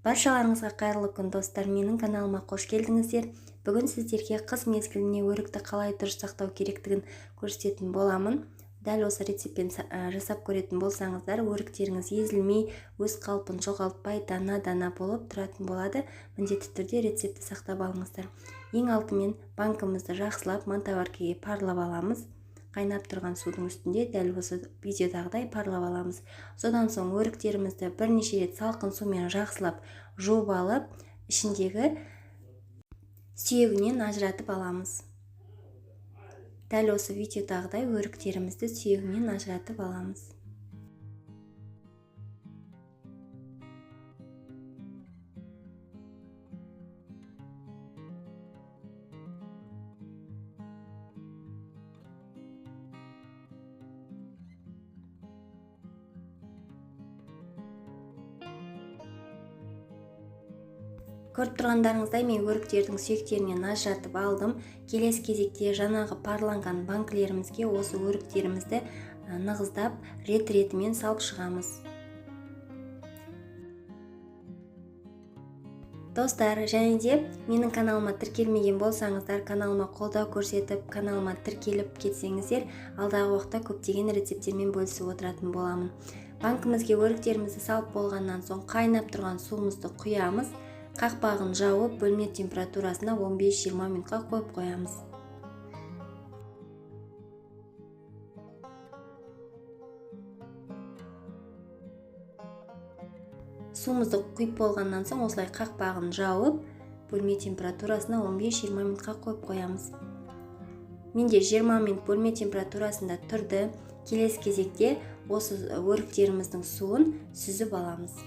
Баршаларыңызға қайырлы күн достар, менің каналыма қош келдіңіздер. Бүгін сіздерге қыс мезгіліне өрікті қалай дұрыс сақтау керектігін көрсететін боламын. Дәл осы рецептпен жасап көретін болсаңыздар, өріктеріңіз езілмей, өз қалпын жоғалтпай, дана-дана болып тұратын болады. Міндетті түрде рецепті сақтап алыңыздар. Ең алдымен банкымызды жақсылап мантаваркеге парлап аламыз. Қайнап тұрған судың үстінде дәл осы видеодағыдай парлап аламыз. Содан соң өріктерімізді бірнеше рет салқын сумен жақсылап жуып алып, ішіндегі сүйегінен ажыратып аламыз. Дәл осы видеодағыдай өріктерімізді сүйегінен ажыратып аламыз. Көріп тұрғандарыңыздай мен өріктердің сүйектерінен ажыратып алдым. Келесі кезекте жаңағы парланған банкілерімізге осы өріктерімізді нығыздап рет-ретімен салып шығамыз. Достар, және де менің каналыма тіркелмеген болсаңыздар, каналыма қолдау көрсетіп, каналыма тіркеліп кетсеңіздер, алдағы уақытта көптеген рецептермен бөлісіп отыратын боламын. Банкімізге өріктерімізді салып болғаннан соң қайнап тұрған суымызды құямыз. Қақпағын жауып, бөлме температурасына 15-20 минутқа қойып қоямыз. Суымызды құйып болғаннан соң осылай қақпағын жауып, бөлме температурасына 15-20 минутқа қойып қоямыз. Менде 20 минут бөлме температурасында тұрды. Келесі кезекте осы өріктеріміздің суын сүзіп аламыз.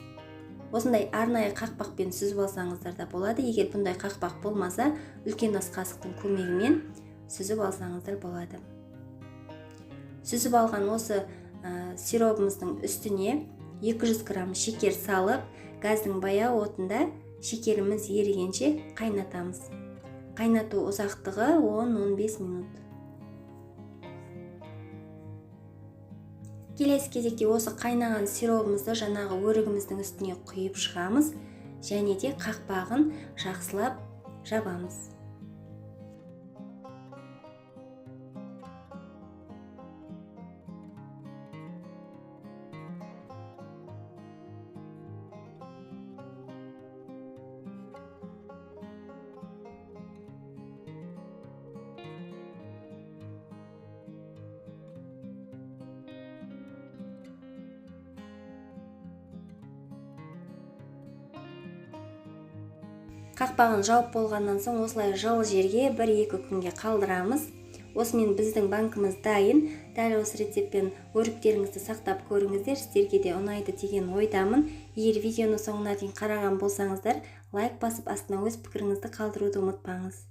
Осындай арнайы қақпақпен сүзіп алсаңыздар да болады. Егер бұндай қақпақ болмаса, үлкен ас қасықтың көмегімен сүзіп алсаңыздар болады. Сүзіп алған осы сиробымыздың үстіне 200 грамм шекер салып, газдың баяу отында шекеріміз ерігенше қайнатамыз. Қайнату ұзақтығы 10-15 минут. Келесі кезекте осы қайнаған сиробымызды жаңағы өрігіміздің үстіне құйып шығамыз, және де қақпағын жақсылап жабамыз. Қақпағын жауып болғаннан соң осылай жылы жерге 1-2 күнге қалдырамыз. Осымен біздің банкіміз дайын. Дәл осы рецептпен өріктеріңізді сақтап көріңіздер, сіздерге де ұнайды деген ойдамын. Егер видеоны соңына дейін қараған болсаңыздар, лайк басып астына өз пікіріңізді қалдыруды ұмытпаңыз.